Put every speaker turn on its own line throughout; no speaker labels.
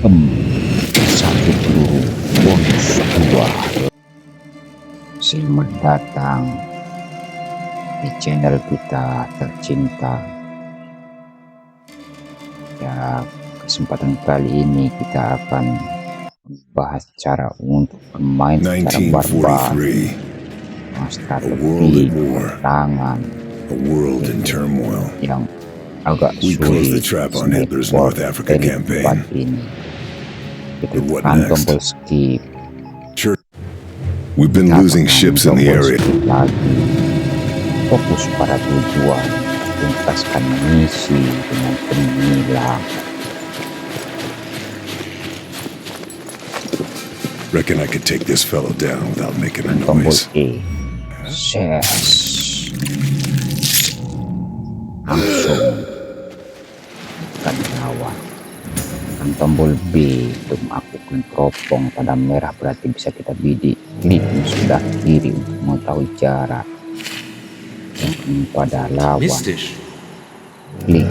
Satu peluru bonus 2. Selamat datang di channel kita tercinta. Ya, kesempatan kali ini kita akan bahas cara untuk bermain secara barbar, strategi tangan yang agak sulit tempat ini. Kita tekan tombol skip.
We've been losing ships in the area.
Lagi fokus pada tujuan, tuntaskan misi dengan gemilang.
Reckon I could take this fellow down without making a
Tombol
noise.
E, ses, langsung tekan lawan. Tekan tombol B untuk melakukan teropong pada merah, berarti bisa kita bidik. Klik yang sebelah kiri untuk mengetahui jarak pada lawan. Klik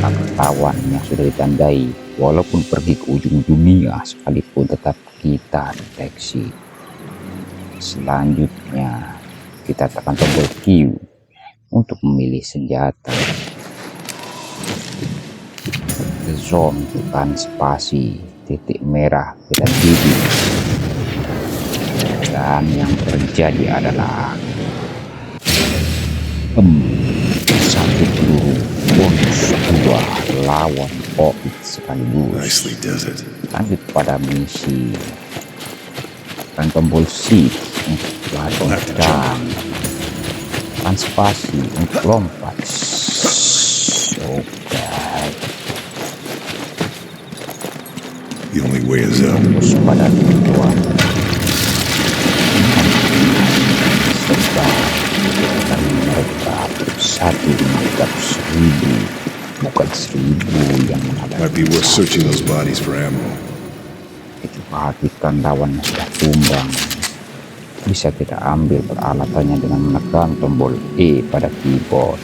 akan lawan yang sudah ditandai. Walaupun pergi ke ujung dunia sekalipun, tetap kita deteksi. Selanjutnya kita tekan tombol Q untuk memilih senjata. Zone, tekan spasi, titik merah kita bidik. Dan yang terjadi adalah satu peluru bonus 2 lawan COVID sekaligus.
Nicely does it.
Lanjut pada misi. Tekan tombol shift untuk lari dan tekan spasi untuk lompat. Oke.
The only way is up.
Fokus pada tujuan. Sedang dan mereka 1.000, bukan 1.000 yang menghadapi.
Might be worth searching those bodies for ammo.
Kita perhatikan lawan yang sudah tumbang. Bisa kita ambil peralatannya dengan menekan tombol E pada keyboard.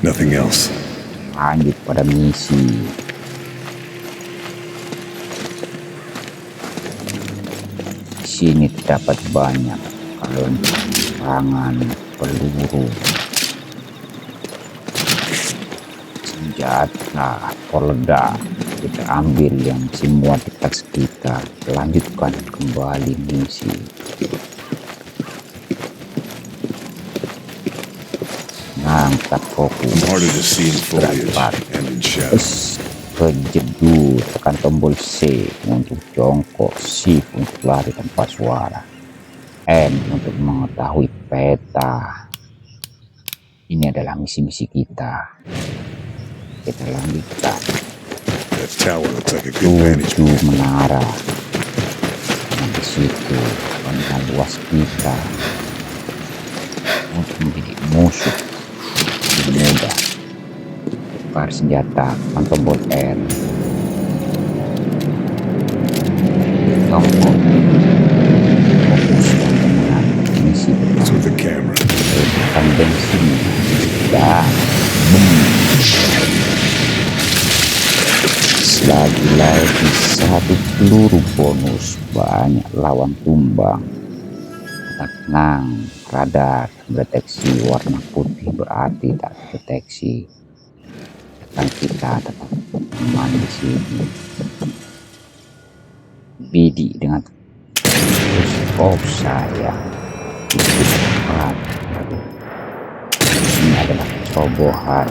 Nothing else.
Lanjut pada misi. Di sini terdapat banyak tangan, peluru, senjata, peledak. Kita ambil yang semua di tas kita. Lanjutkan kembali misi. Angkat fokus.
Harder to see in foliage and in shadow.
Kejedut, tekan tombol C untuk jongkok, shift untuk lari tanpa suara, M untuk mengetahui peta. Ini adalah misi-misi kita. Kita lanjutkan.
That tower looks like a good vantage
Tujuh
point.
menara. Dan di situ dengan luas kita untuk menjadi musuh mudah. Tukar senjata, tekan tombol R. Tombol fokus dan menang misi
It's
pertama.
with the camera.
Tekan bensin dan lagi satu peluru bonus, banyak lawan tumbang. Tenang, radar deteksi warna putih berarti tak deteksi. Dan kita tetap aman di sini. Bidik dengan sayang. Ini adalah cerobohan.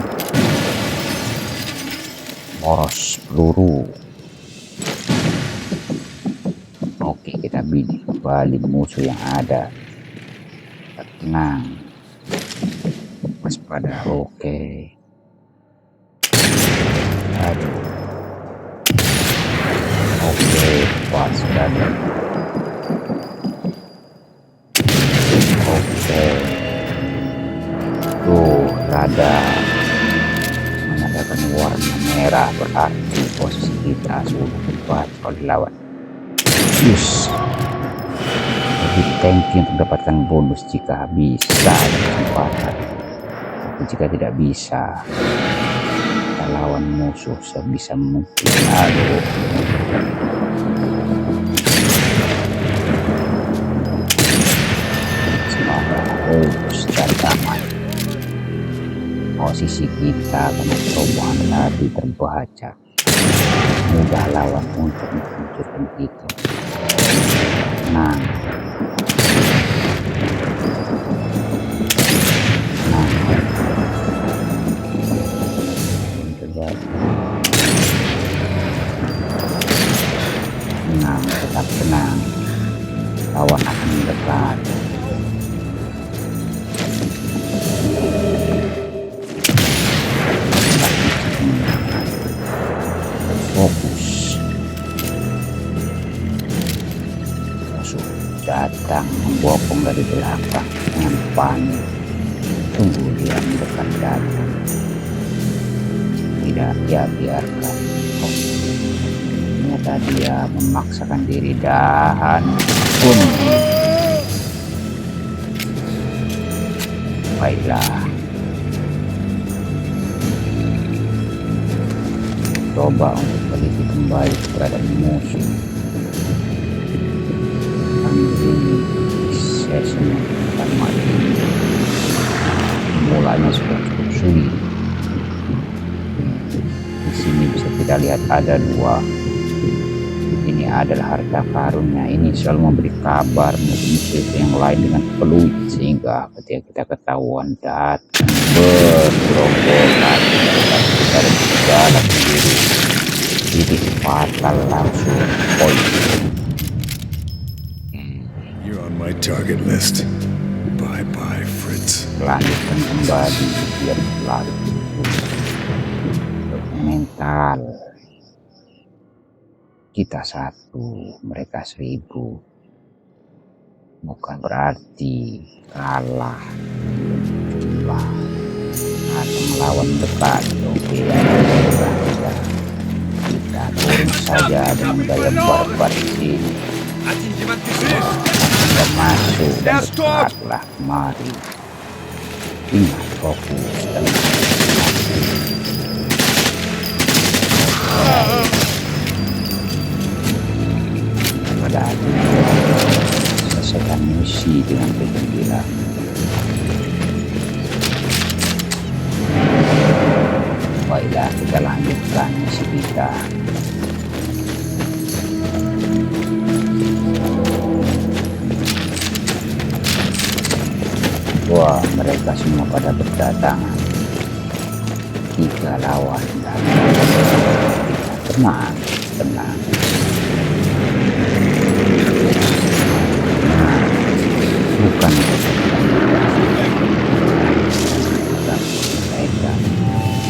Moros peluru. Oke, kita bidik kembali musuh yang ada. Tenang, waspada. Oke. Aduh. Oke, waspada. Oke. Tuh, radar menandakan warna merah, berarti posisi kita sudah dibaca oleh lawan. Yes. Lebih tanki untuk mendapatkan bonus jika bisa ada kesempatan. Jika tidak bisa, kita lawan musuh sebisa mungkin. Aduh. Semoga harus cari aman. Posisi kita karena perubahan tadi terbaca. Mudah lawan untuk menghancurkan kita. Nah, tenang, tetap tenang. Lawan akan mendekat. Fokus. Musuh datang membopong dari belakang dengan panik. Tunggu dia mendekat datang. Tidak, ya biarkan. Oh, ternyata dia memaksakan diri dan pun. Baiklah. Coba untuk teliti kembali keberadaan musuh. Ambil sesi pertama ini. Mulanya sudah cukup sulit. Di sini bisa kita lihat ada dua. Ini adalah harta karunnya. Ini selalu memberi kabar musuh yang lain dengan peluit sehingga ketika kita ketahuan datang bergerombolan kita berjalan sendiri. Titik fatal langsung poin.
You're on my target list. Bye-bye, Fritz.
Lanjutkan kembali biar berlalu. Mental. Kita 1, mereka 1000. Bukan berarti kalah jumlah atau melawan dekat. Oke, kita turun saja dengan gaya barbar di sini. Kita masuk dan dekatlah kemari. Ingat fokus dan selesaikan misi dengan kegembiraan. Baiklah, kita lanjutkan misi kita. Wah, mereka semua pada berdatangan. 3 lawan dan tenang, tenang. Bukan mereka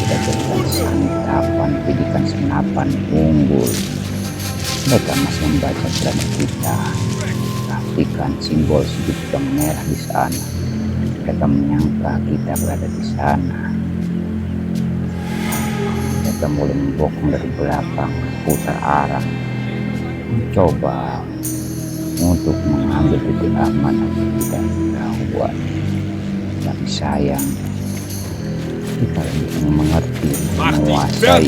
tidak berikan santapan, pendidikan senapan unggul. Mereka masih membaca plan kita. Perhatikan simbol segitiga merah di sana. Mereka menyangka kita berada di sana. Mereka mulai membokong dari belakang, putar arah, mencoba untuk mengambil titik aman kita ketahuan. Tapi sayang, kita lebih mengerti, menguasai.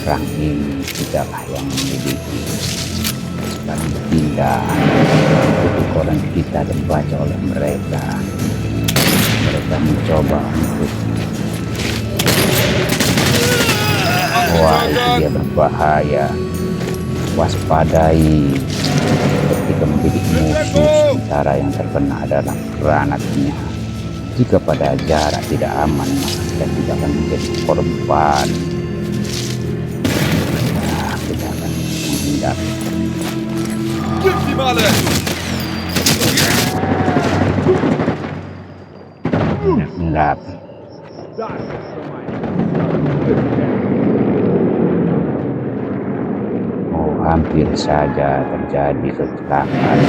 Perang ini tidaklah yang memiliki. Sekarang berpindah, buku koran kita dibaca oleh mereka. Mereka mencoba untuk wah, itu dia berbahaya. Waspadai ketika menjadi musuh, sementara yang terkena adalah granatnya. Jika pada jarak tidak aman, maka kita tidak akan menjadi korban. Nah, kita akan menghindar. Menghindar. Hampir saja terjadi kecelakaan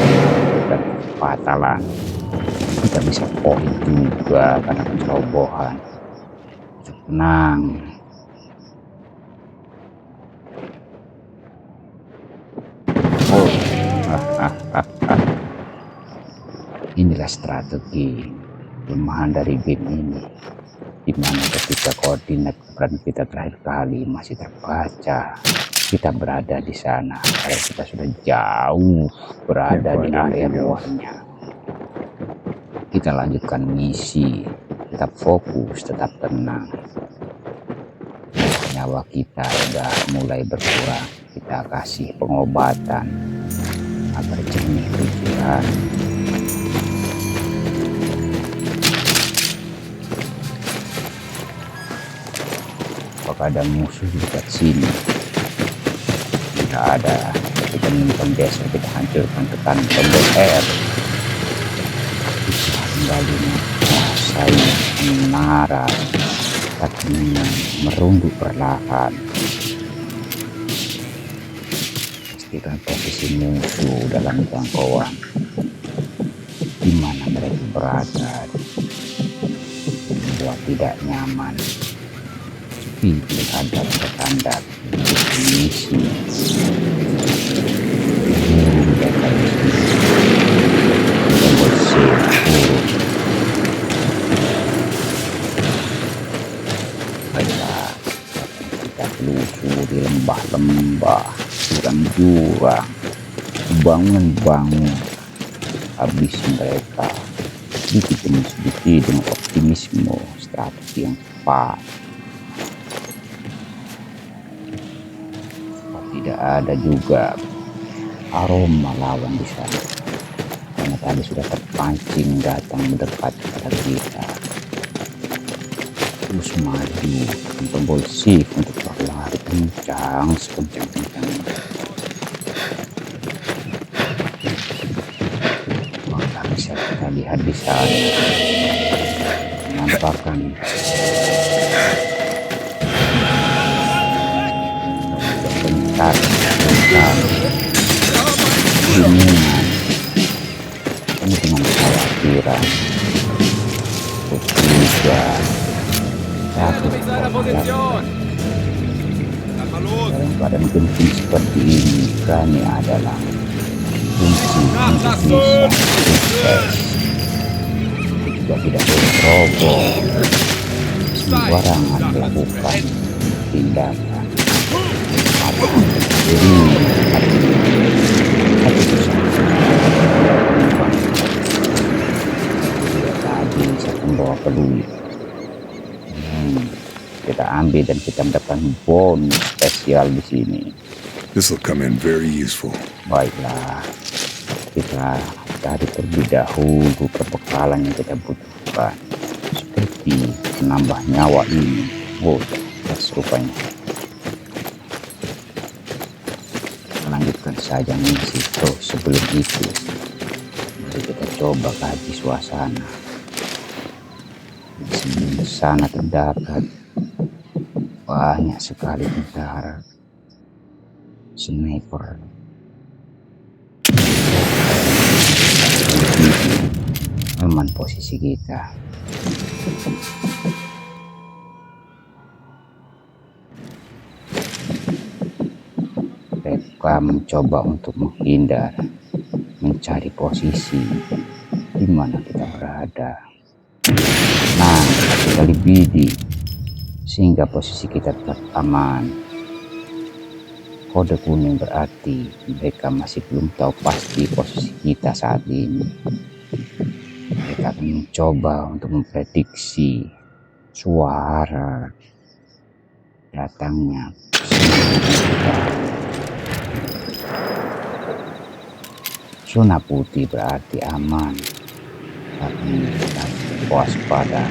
dan kefatalan. Kita bisa poin juga karena pencerobohan. Tenang. Oh, Inilah strategi kelemahan dari game ini, di mana ketika koordinat peran kita terakhir kali masih terbaca, kita berada di sana, padahal kita sudah jauh berada di area luarnya. Kita lanjutkan misi, tetap fokus, tetap tenang. Nyawa kita sudah mulai berkurang, kita kasih pengobatan agar jernih pikiran. Apakah ada musuh di dekat sini? Tidak ada. Kita menemukan desa, kita hancurkan, tekan tombol R. Kita kembali menguasai menara, tapi merunduk perlahan. Pastikan posisi musuh dalam jangkauan, di mana mereka berada, membuat tidak nyaman. Sepi terhadap tanda misi. Mereka tombol C turun. Baiklah, kita telusuri lembah-lembah, jurang-jurang, bangun-bangun. Habis mereka sedikit demi sedikit dengan optimisme, strategi yang tepat. Tidak ada juga aroma lawan di sana, karena tadi sudah terpancing datang mendekat kepada kita. Terus maju, tombol shift untuk berlari kencang sekencang-kencangnya. Maka bisa kita lihat di sana, menampakkan bentar bingungan, ini dengan kekhawatiran, ketiga takut dalam keadaan genting seperti ini. Kami adalah kunci untuk bisa sukses. Juga tidak boleh roboh sembarangan melakukan tindakan. Jadi hati susah. Dia tadi saya membawa peluit. Kita ambil dan kita mendapatkan bonus spesial di sini.
This will come in very useful.
Baiklah, kita cari terlebih dahulu perbekalan yang kita butuhkan, seperti menambah nyawa ini. Yes, rupanya. Lanjutkan saja misi. Sebelum itu, mari kita coba kaji suasana. Di sana terdapat banyak sekali tentara, sniper, aman posisi kita. Mereka mencoba untuk menghindar, mencari posisi di mana kita berada. Nah, kita bidik sehingga posisi kita tetap aman. Kode kuning berarti mereka masih belum tahu pasti posisi kita saat ini. Mereka akan mencoba untuk memprediksi suara datangnya kita. Zona putih berarti aman, tapi kita waspada.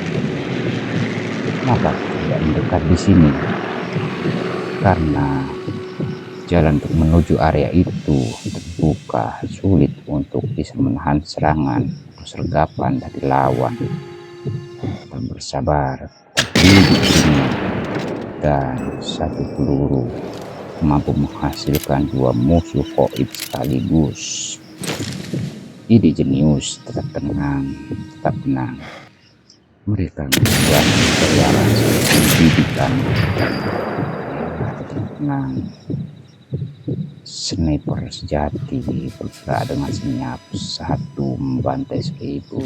Kenapa tidak mendekat di sini? Karena jalan untuk menuju area itu terbuka, sulit untuk bisa menahan serangan atau sergapan dari lawan. Kita bersabar, dan satu peluru mampu menghasilkan dua musuh koib sekaligus. Ide jenius. Tetap tenang, tetap tenang. Mereka menjalani perjalanan pendidikan. Tetap tenang. Sniper sejati bergerak dengan senyap, satu membantai 1000.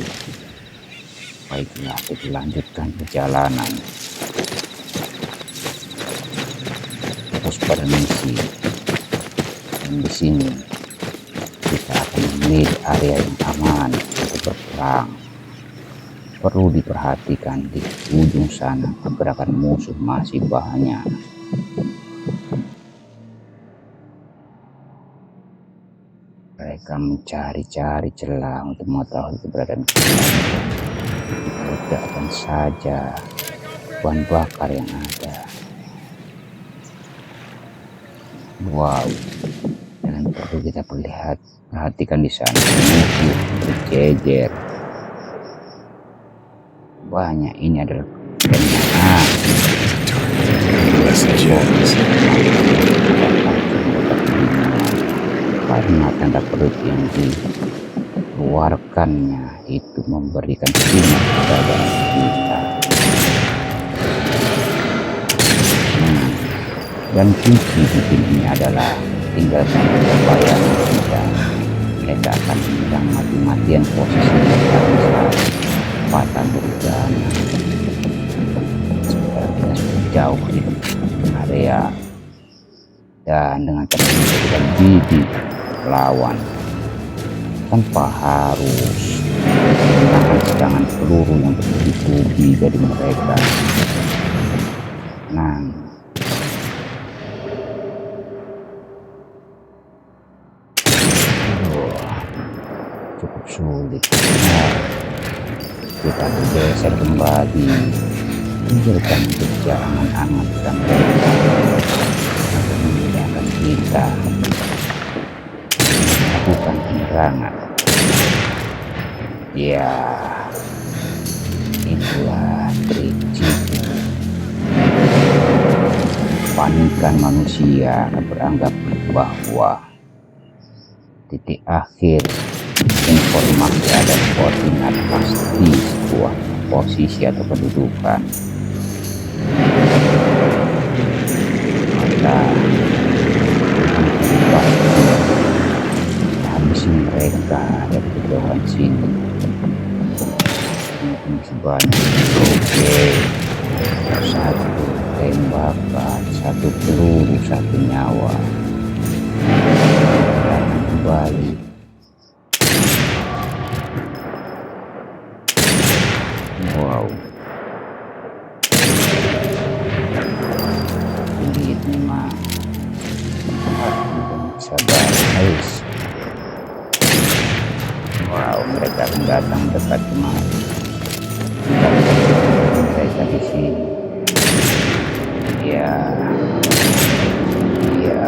Baiklah, kita lanjutkan perjalanan. Terus pada misi. Dan di sini kita akan memilih area yang aman untuk berperang. Perlu diperhatikan di ujung sana pergerakan musuh masih banyak. Mereka mencari-cari celah untuk mengetahui keberadaan kita. Ledakkan saja bahan bakar yang ada. Wow, dan perlu kita perhatikan di sana musuh berjejer. Banyak, ini adalah kenyataan.
Less gems.
Karena tanda perut yang dikeluarkannya itu memberikan sinyal kepada kita. Dan kunci di sini adalah tinggal saja bayangan kita. Mereka akan menyerang mati-matian posisi kita saat patah berdana. Sekarang kita sudah jauh di area, dan dengan teknik dan bidik lawan tanpa harus menahan serangan peluru yang bertubi-tubi dari mereka. Nah, cukup sulit. Nah, kita bergeser kembali, tinggalkan jejak angan-angan dan mereka akan memudahkan kita melakukan penyerangan. Ya, itulah trik jitu. Panikan manusia beranggap bahwa titik akhir informasi ada koordinat pasti sebuah posisi atau kedudukan. Maka habisi mereka dari kejauhan sini. Mungkin sebanyak oke, satu tembakan, satu peluru, satu nyawa. Dan kembali. Wow, ini memang sabar, guys. Wow, mereka akan datang dekat kemari. Mereka di sini. Ya, ya.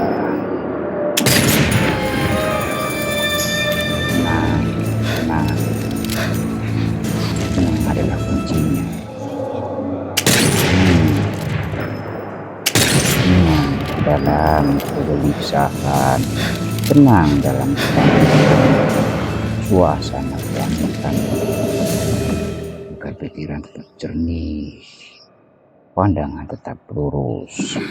Nah, ini adalah kuncinya. Dalam kegelisahan, tenang dalam suasana keangkutan. Bukan pikiran tetap jernih, pandangan tetap lurus.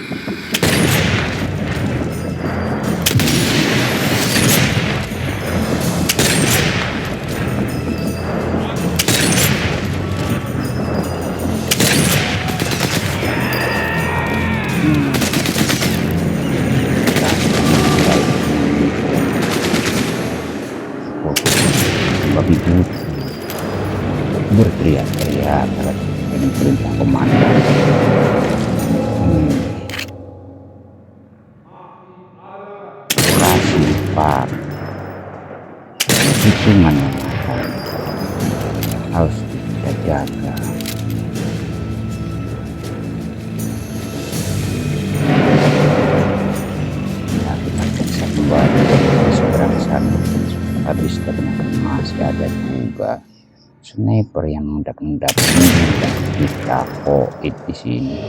Babi putih berteriak-teriak dengan perintah komandan. Operasi Pak, hitungan yang matang harus kita jaga. Kita periksa kembali seberang sana. Habis ternyata masih ada juga sniper yang mengendap-endap kita koit di sini.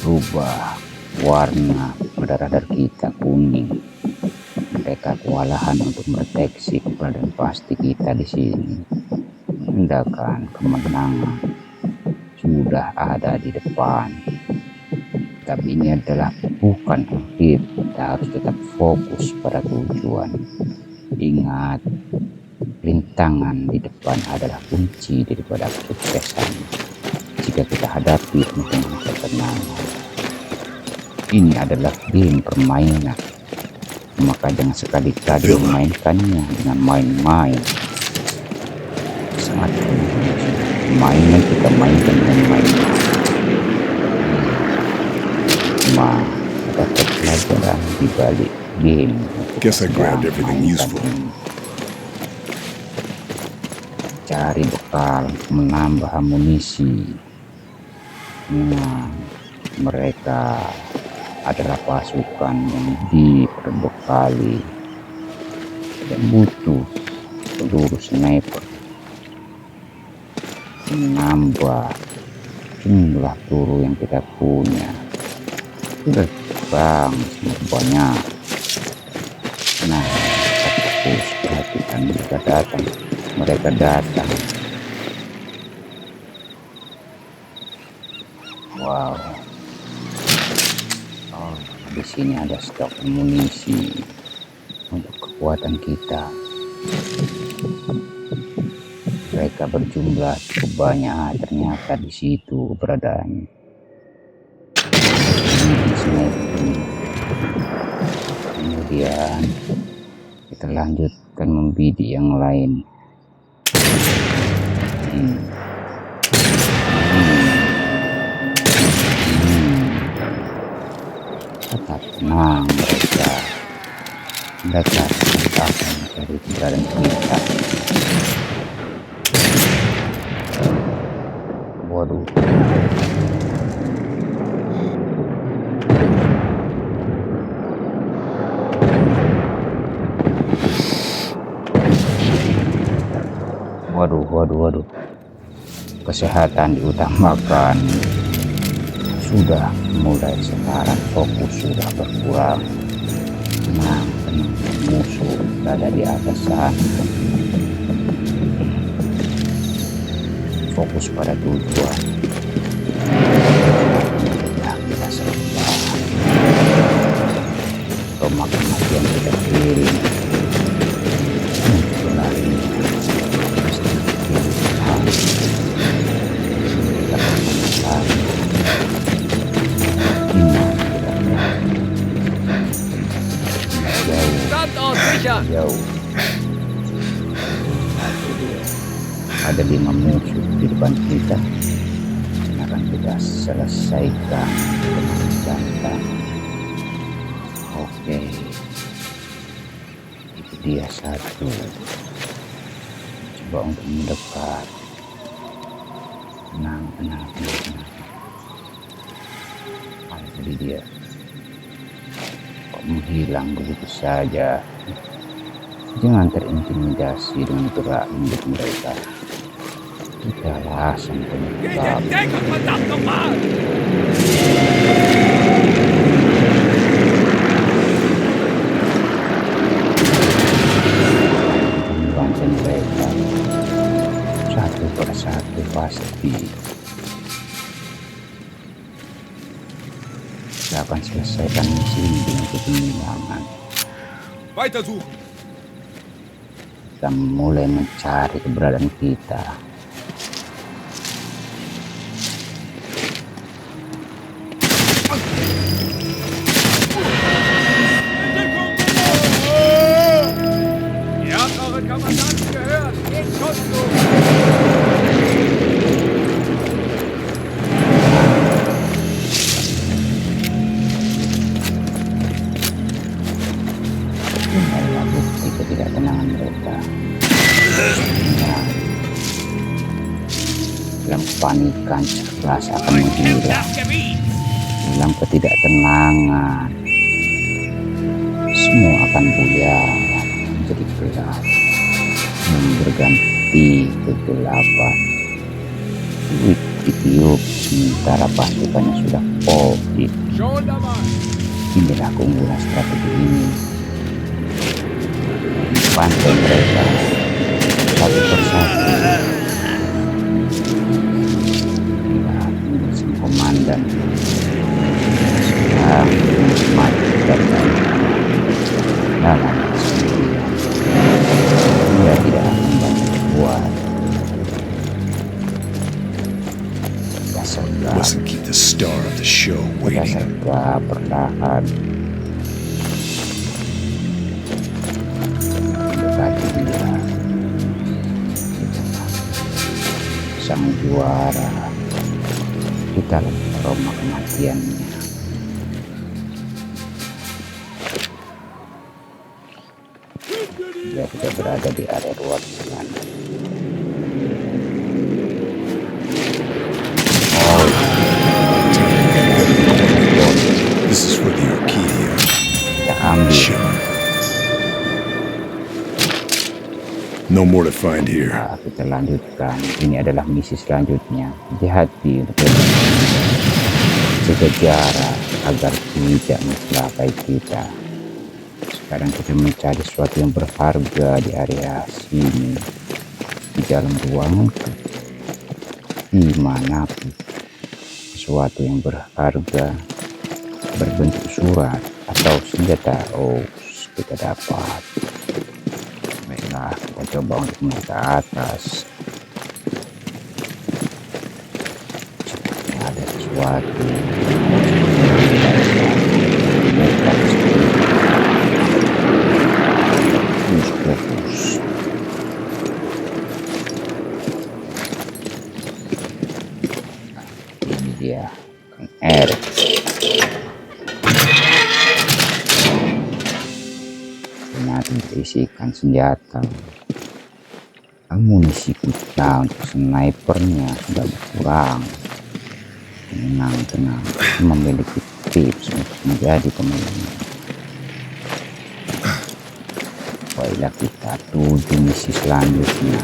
Rubah warna radar kita kuning. Mereka kewalahan untuk mendeteksi keberadaan pasti kita di sini. Tindakan kemenangan sudah ada di depan. Tapi ini adalah bukan akhir. Kita harus tetap fokus pada tujuan. Ingat, rintangan di depan adalah kunci daripada kesuksesan. Jika kita hadapi dengan ketenangan. Ini adalah game permainan. Maka jangan sekali-kali memainkannya dengan main-main. Sangat mainan kita mainkan dengan main-main. Dapat pelajaran di balik game.
Guess I grabbed everything useful.
Cari bekal, menambah amunisi. Nah, mereka adalah pasukan yang diperbekali dan butuh peluru sniper. Menambah jumlah peluru yang kita punya. Sudah bang, semakin banyak. Nah, fokus perhatikan mereka datang. Wow. Oh, di sini ada stok amunisi untuk kekuatan kita. Mereka berjumlah cukup banyak, ternyata di situ keberadaannya. Kemudian kita lanjutkan membidik yang lain. Tetap tenang mereka akan mencari keberadaan kita. Waduh. Waduh. Kesehatan diutamakan. Sudah mulai sekarang fokus sudah berkurang. Tenang, musuh berada di atas sana. Fokus pada tujuan. Nah, kita serang. Tomak kematian kita kirim. Jauh. Ada 5 musuh di depan kita. Akan kita selesaikan dengan jantan. Oke. Itu dia satu. Coba untuk mendekat. Tenang. Tadi dia kok menghilang begitu saja. Jangan terintimidasi dengan gerak milik mereka. Kita sang penyebab. Membantu mereka satu persatu pasti. Kita akan selesaikan misi ini dengan ketenangan.
Weitersuchen.
Kita mulai mencari keberadaan kita.
Ihr habt euren Kommandanten gehört. Geht Schuss los.
Inilah bukti ketidaktenangan mereka. Dalam kepanikan cerdas akan menghilang. Dalam ketidaktenangan semua akan buyar menjadi gelap dan berganti kegelapan. Duit ditiup sementara pasukannya sudah komplit. Inilah keunggulan strategi ini. Pantai mereka satu persatu dan sedang menikmati dalam kesendirian. Dia tidak akan banyak kuat. Kita sergap,
Mustn't keep the star of the show waiting.
perlahan mendekati dia. Sang juara, kita lebih aroma kematiannya. Dia tidak berada di area luar sana.
This is for the Arcadia.
Kita ambil.
Shot. No more to find here.
Nah, kita lanjutkan. Ini adalah misi selanjutnya. Hati-hati untuk jaga jarak agar tidak mencelakai kita. Sekarang kita mencari sesuatu yang berharga di area sini, di dalam ruangan, dimanapun. Sesuatu yang berharga berbentuk surat atau senjata. Oh, kita dapat. Baiklah, kita coba untuk naik ke atas. Sepertinya ada sesuatu. Fokus. Ini dia, Kang Erik. Ternyata berisikan senjata. Amunisi kita untuk snipernya sudah berkurang. Tenang, memiliki tips untuk menjadi pemenang. Baiklah, kita tuju misi selanjutnya.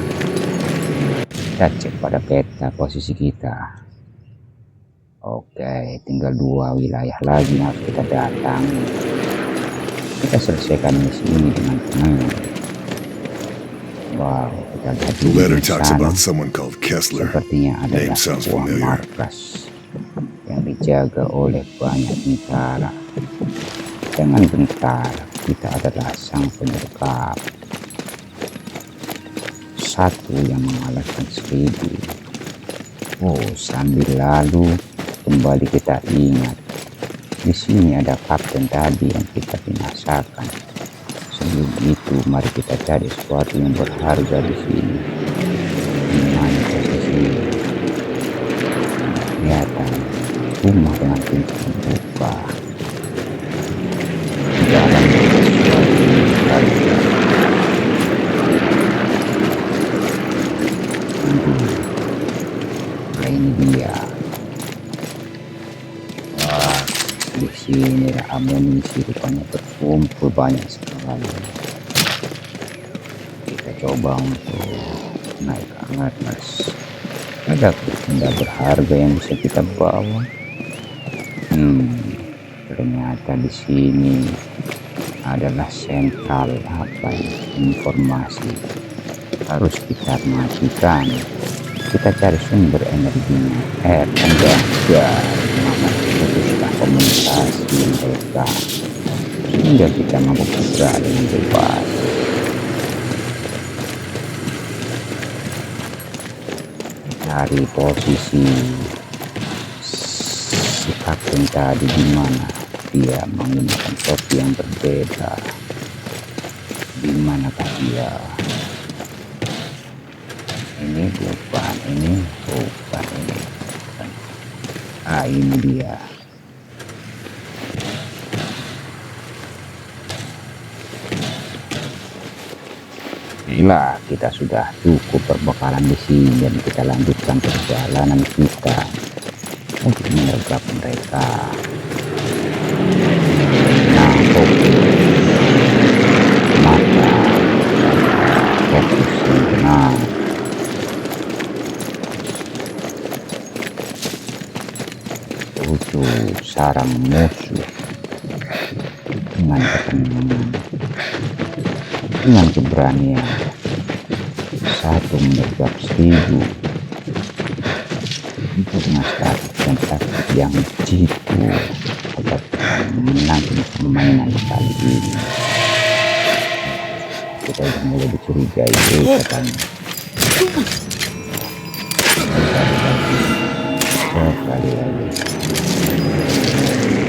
Kita cek pada peta posisi kita. Oke, tinggal 2 wilayah lagi yang harus kita datangi. Kita selesaikan misi ini dengan tenang. Wow, kita lihat
The letter
di
talks
sana.
about someone called Kessler.
Sepertinya ada
Name sounds
sebuah
familiar.
markas yang dijaga oleh banyak tentara. Dengan tentara, kita adalah sang penyergap. Satu yang mengalahkan 1000. Oh, sambil lalu kembali kita ingat. Di sini ada kapten tadi yang kita binasakan. Sebelum itu, mari kita cari sesuatu yang berharga di sini. Di mana posisinya? Kelihatan rumah dengan pintu terbuka. Di dalam ada sesuatu yang berharga. Nah, ini dia. Wah, di sini ada amunisi rupanya berkumpul banyak sekali. Kita coba untuk naik ke atas. Ada benda berharga yang bisa kita bawa. Ternyata di sini adalah sentral apa ya, informasi. Harus kita matikan. Kita cari sumber energinya. Enggak. Maka putuslah komunikasi mereka sehingga kita mampu bergerak dengan bebas. Cari posisi si kapten tadi, di mana dia menggunakan topi yang berbeda. Di manakah dia? Ini bukan. Ini dia. Gila, kita sudah cukup berbekalan di sini dan kita lanjutkan perjalanan kita untuk menyergap mereka. Nah, maka fokus yang benar. Tutup sarang musuh dengan ketenangan, dengan keberanian. Satu menyergap 1000 itu dengan status dengan taktik yang jitu agar memenangkan permainan kali ini. Kita udah mulai dicurigai katanya. Sekali lagi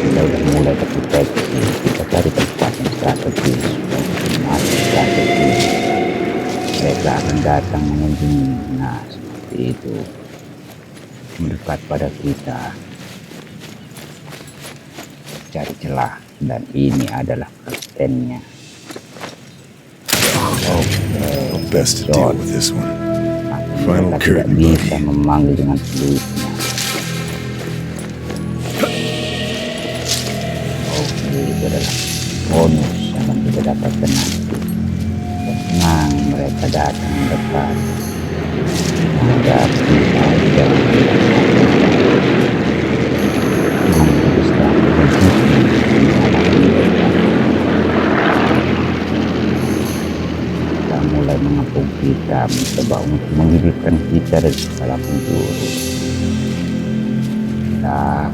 kita udah mulai terdeteksi. Kita cari tempat yang strategis, masih strategis. Mereka akan datang mengunjungi. Nah, seperti itu, mendekat pada kita, cari celah, dan ini adalah kaptennya.
Best to deal with this one. Final
Mereka tidak
curtain,
bisa
buddy.
memanggil dengan pelitnya. Oke, itu adalah bonus yang akan kita dapatkan nanti. Tenang, mereka datang mendekat. Hadapi saja. Nanti setelah kita mulai mengepung kita, mencoba untuk menggigitkan kita dari segala penjuru. Dan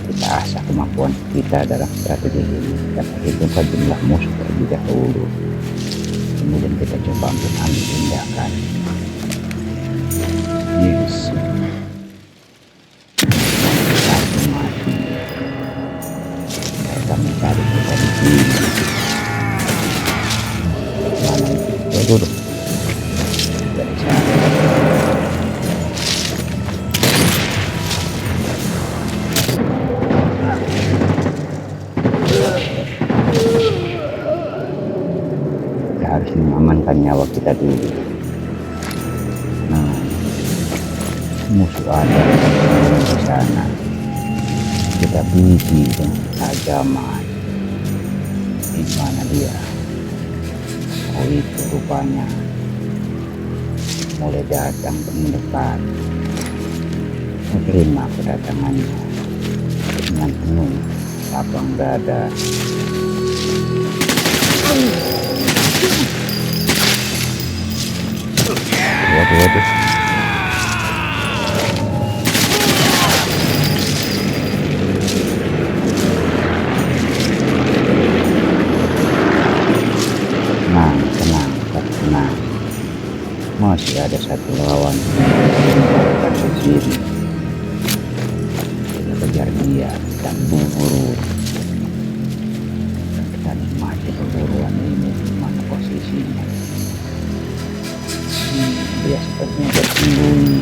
kita asah kemampuan kita dalam strategi ini. Kita perhitungkan jumlah musuh terlebih dahulu. Kemudian kita coba untuk ambil tindakan. Yes. Satu mati. Mereka mencari kita di sini. Mana itu? Duduk. Dari sana. Kita harus mengamankan nyawa kita dulu. Nah, musuh ada di sana. Kita biji dengan tajaman. Di mana dia? Oh, itu rupanya mulai datang dan mendekat. Menerima kedatangannya dengan penuh lapang dada. Waduh. Tenang. Masih ada satu lawan di sini. Kita kejar dia dan buru. Dan kita nikmati perburuan ini. Mana posisinya? Dia sepertinya bersembunyi.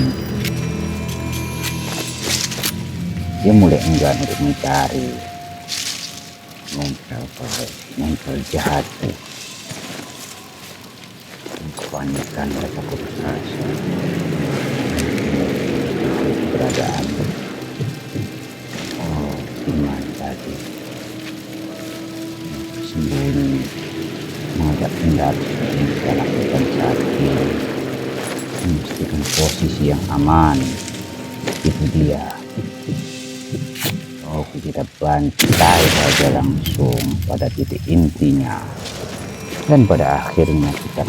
Dia mulai enggan untuk mencari. Mempel jatuh. Kepanikan mereka putus asa. Keberadaan. Oh, gimana tadi? Sembunyi. Menghadap hendak yang kita lakukan saat ini. Memastikan posisi yang aman. Itu dia. Oke, kita bantai saja langsung pada titik intinya. Dan pada akhirnya kita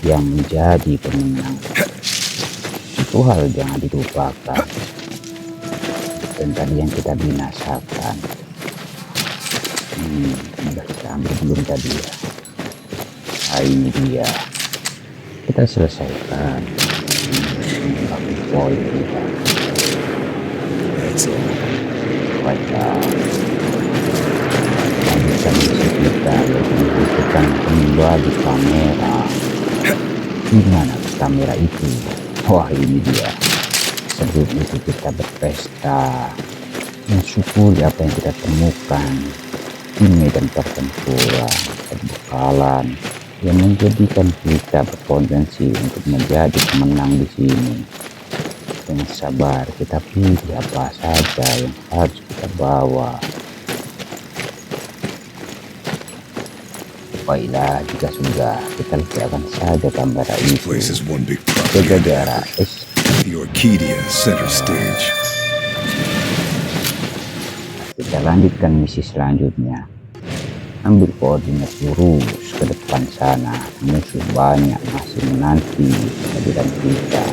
yang menjadi pemenang. Itu hal jangan dilupakan. Dan tadi yang kita binasakan. Sudah kita ambil belum tadi ya. Nah, ini dia. Kita selesaikan. Poin kita.
That's all.
Baiklah. Lanjutkan misi kita yaitu membutuhkan kembali kamera. Di mana kamera itu? Wah, ini dia. Sebelum itu kita berpesta, mensyukuri apa yang kita temukan di medan pertempuran, perbekalan yang menjadikan kita berpotensi untuk menjadi pemenang di sini. Dengan sabar kita pilih apa saja yang harus kita bawa. Baiklah, jika sudah, kita letakkan saja kamera itu
Place is one big
ke
propaganda.
daerah
The Orchidia center stage.
Kita lanjutkan misi selanjutnya. Ambil koordinat lurus ke depan sana. Musuh banyak masih menanti kehadiran kita.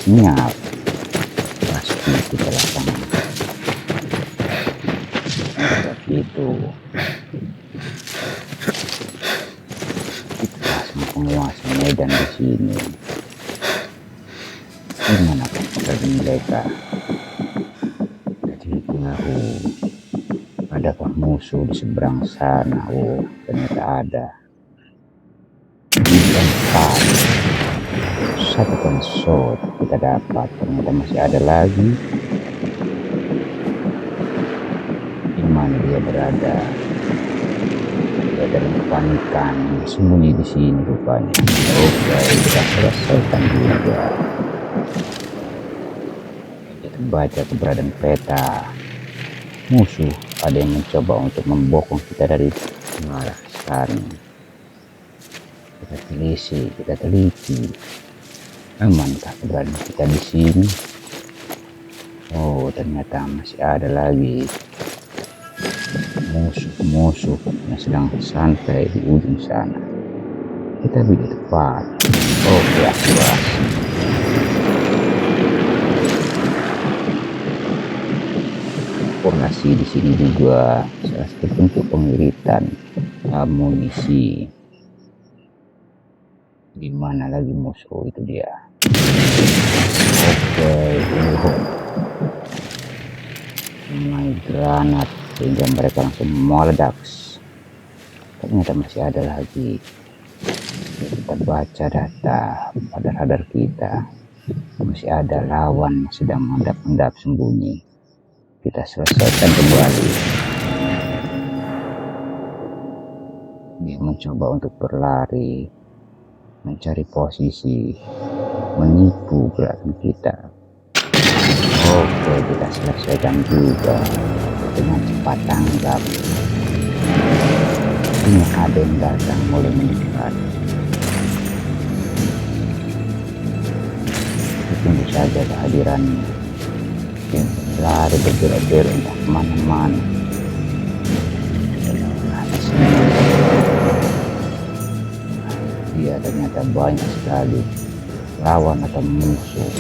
sinyal, pasti kita laksanakan. Begitu kita sang penguasa medan di sini. Gimana kabar mereka? Jadi tahu adakah musuh di seberang sana? Oh, ternyata ada. Di tempat satu shot kita dapat, ternyata masih ada lagi. Di mana dia berada? Dia dalam kepanikan, sembunyi di sini rupanya. Oke, kita selesaikan juga. Kita baca keberadaan peta. Musuh ada yang mencoba untuk membokong kita dari arah sana. Kita telisik, kita teliti. Amankah keberadaan kita di sini? Oh, ternyata masih ada lagi musuh-musuh yang sedang santai di ujung sana. Kita pilih tepat. Oke, aktivasi. Formasi di sini juga salah satu bentuk pengiritan amunisi. Di mana lagi musuh itu dia? Oke, main granat sehingga mereka langsung meledak. Ternyata masih ada lagi. Kita baca data pada radar kita, masih ada lawan yang sedang mengendap-endap sembunyi. Kita selesaikan kembali. Dia mencoba untuk berlari, mencari posisi, menipu gerakan kita. Oke, kita selesaikan juga dengan cepat tanggap. Ini ada yang datang mulai mendekat. Tunggu saja kehadirannya. Lari bergerak-gerak entah kemana-mana. Dia ternyata banyak sekali lawan atau musuh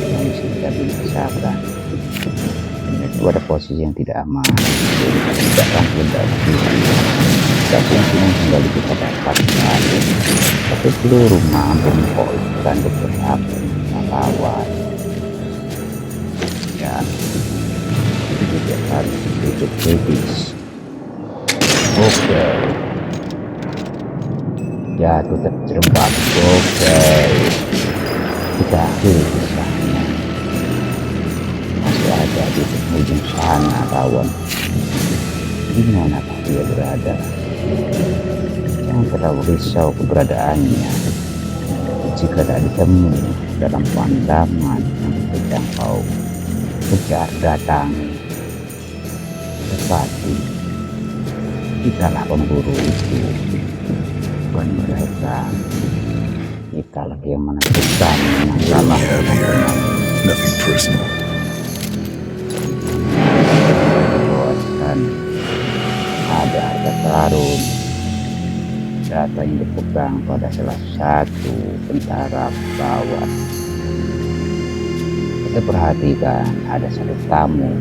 yang bisa kita binasakan. Itu ada posisi yang tidak aman, jadi kita tidak akan ledak. Tapi yang sini kembali kita dapatkan, tapi peluru mampu mengkoikkan beberapa lawan. Ya, itu dia harus cukup kritis. Oke, jatuh terjerembab. Oke, kita akhiri kisahnya. Masih ada di ujung sana lawan. Di mana dia berada? Jangan terlalu risau keberadaannya. Jika tak ditemui dalam pandangan yang terjangkau, kejar datangi. Tetapi kitalah pemburu itu, bukan mereka. Kitalah yang menentukan yang salah.
Nothing personal.
Dan ada harta karun, data yang dipegang pada salah satu tentara bawah. Kita perhatikan ada satu tamu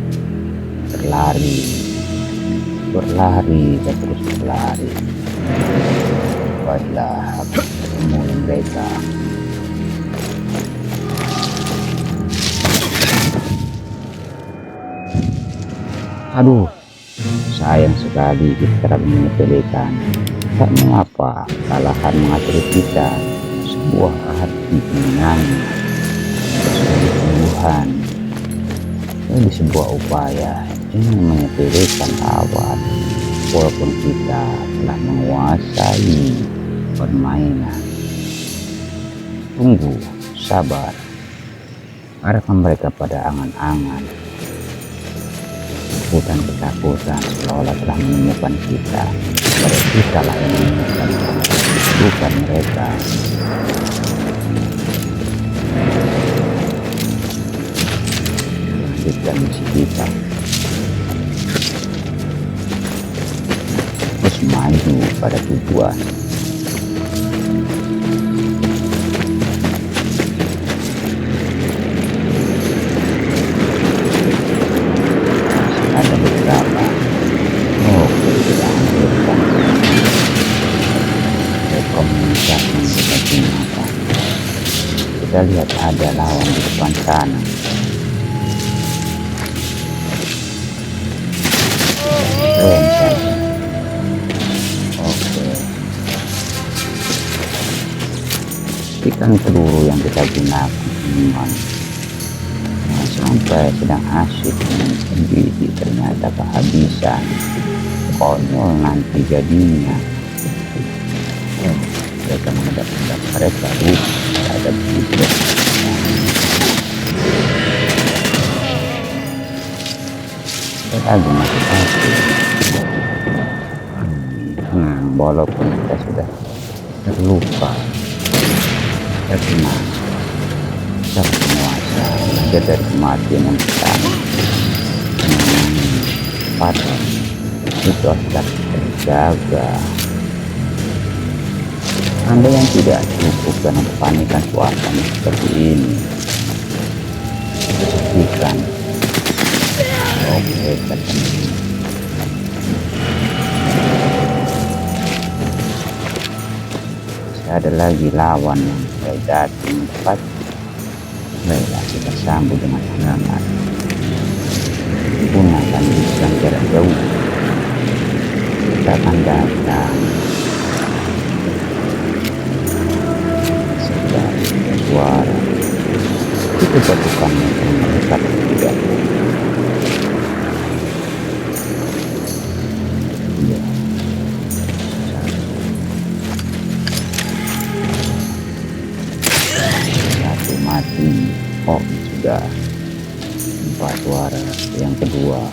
berlari dan terus berlari. Baiklah, aku ketemu mereka. Aduh, sayang sekali kita terlalu menyepelekan. Tak mengapa kesalahan mengatur kita sebuah arti kemenangan, sebagai penyembuhan. Ini sebuah upaya ingin menyepelekan lawan, walaupun kita telah menguasai permainan. Tunggu, sabar, arahkan mereka pada angan-angan. Ketakutan seolah telah menemukan kita, pada kita lah yang menemukan, bukan mereka. Lanjutkan misi kita, terus maju pada tujuan. Kita lihat ada lawan di depan sana. Keren saja. Oke. Ikan peluru yang kita gunakan teman. Nah, sampai sedang asyik dengan sendiri ternyata kehabisan. Konyol nanti jadinya. Mereka mendapat mereka ada begitu. Lagi masih aktif. Walaupun kita sudah terluka, terkena penguasa belajar dari kematian yang pertama. Padahal itu harus terjaga. Anda yang tidak cukup dengan kepanikan suasana seperti ini, ikan. Oke, ketemu. Ada lagi lawan yang mulai datang cepat. Baiklah, kita sambut dengan semangat. Gunakan bisikan jarak jauh. Kita akan datang. Sedang suara. Itu batukan yang mendekat tidak. Mati. Oh, sudah 4 suara. Yang kedua,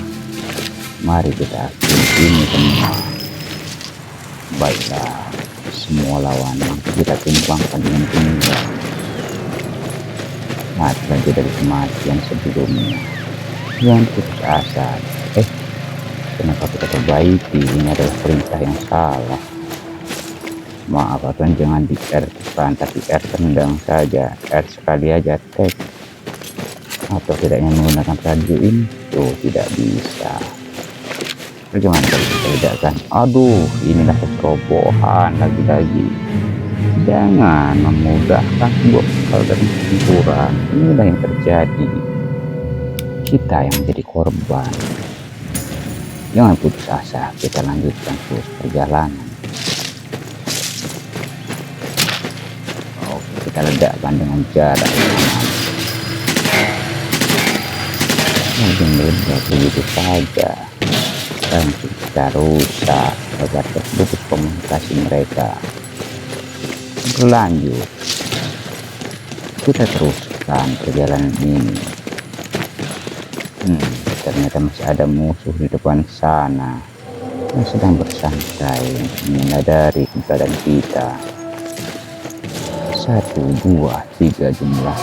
mari kita akhiri ini semua. Baiklah, semua lawan kita tumpangkan dengan tunggal. Mati lagi dari kematian sebelumnya. Jangan putus asa. Kenapa kita perbaiki? Ini adalah perintah yang salah. Maaf, Tuhan, jangan di R tekan, tapi R tendang saja. R sekali aja tag. Atau tidaknya menggunakan radio ini. Tuh, tidak bisa. Bagaimana kalau kita ledakan? Aduh, inilah kerobohan lagi-lagi. Jangan memudahkan buat kalau dari pertempuran. Inilah yang terjadi. Kita yang menjadi korban. Jangan putus asa, kita lanjutkan terus perjalanan. Kita ledakkan dengan jarak yang aman. Mungkin meledak begitu saja. Dan kita rusak agar terputus komunikasi mereka. Berlanjut. Kita teruskan perjalanan ini. Ternyata masih ada musuh di depan sana yang sedang bersantai menyadari keadaan kita. 1, 2, 3 jumlah.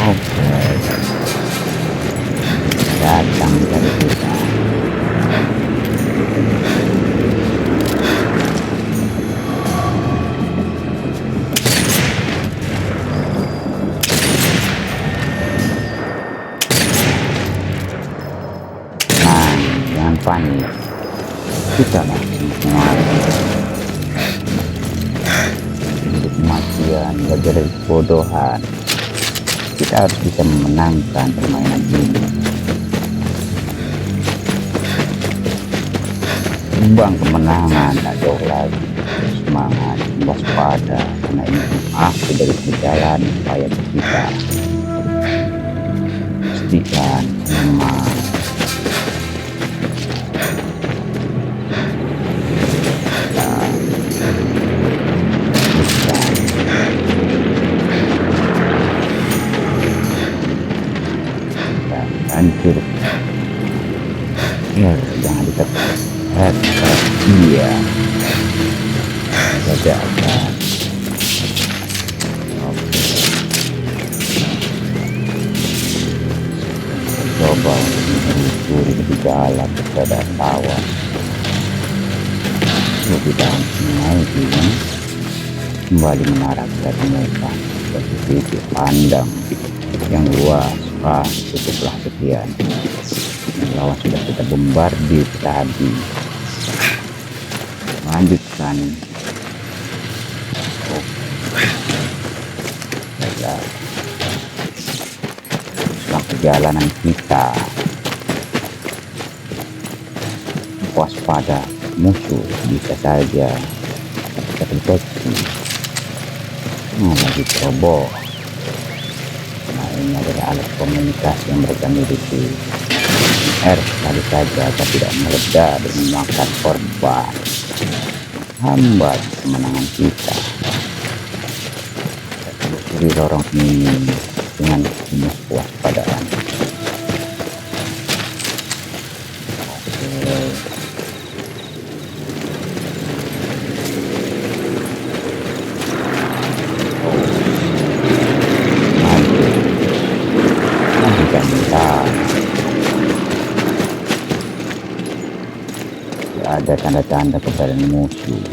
Oke. Datang dari kita. Panik, kita langsung mengalir untuk kematian belajar dari kebodohan. Kita harus bisa memenangkan permainan ini. Bang, kemenangan tak jauh lagi. Semangat, waspada, karena ini akhir dari perjalanan upaya kita. Pastikan memang hancur. Ya, jangan ditekan. Iya. Ledakan. Oke. Coba untuk menelusuri lebih dalam keberadaan lawan. Lebih dalam menaiki, kembali menarap dari mereka dari titik pandang yang luas. Cukuplah sekian. lawan sudah kita bombardir tadi. Lanjutkan. Oh, baiklah. Setelah perjalanan kita waspada, musuh bisa saja kita deteksi. Lagi terobos. Nah, ini adalah alat komunikasi yang mereka miliki. R sekali saja agar tidak meledak dan memakan korban, hambat kemenangan kita. Kita telusuri lorong ini dengan penuh kewaspadaan. Oke. Lanjutkan kita. Ada tanda-tanda kepada musuh.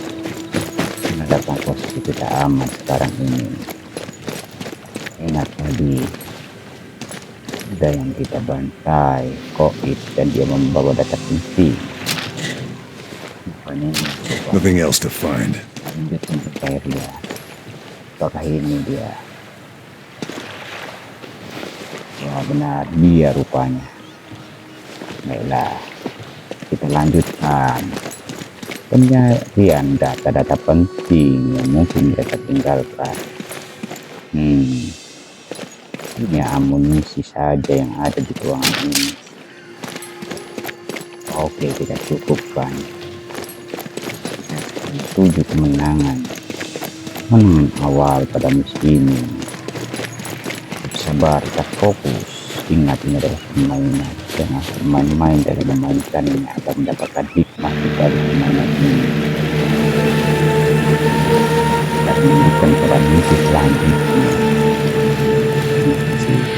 Menghadapkan posisi kita aman sekarang ini. Ingat tadi, ada yang kita bantai, Koit, dan dia membawa data penting.
Nothing else to find.
Lanjut untuk dia. Apakah ini dia? Ya benar, dia rupanya. Baiklah, kita lanjutkan pencarian data-data penting yang mungkin mereka tinggalkan. Ini amunisi saja yang ada di ruangan ini. Oke, kita cukupkan. Tujuh kemenangan awal pada musim ini. Sabar, tetap fokus. Ingat, ini adalah permainan. Jangan bermain-main dari memainkannya agar mendapatkan hikmah dari permainan ini. Dan menemukan kepada misi selanjutnya.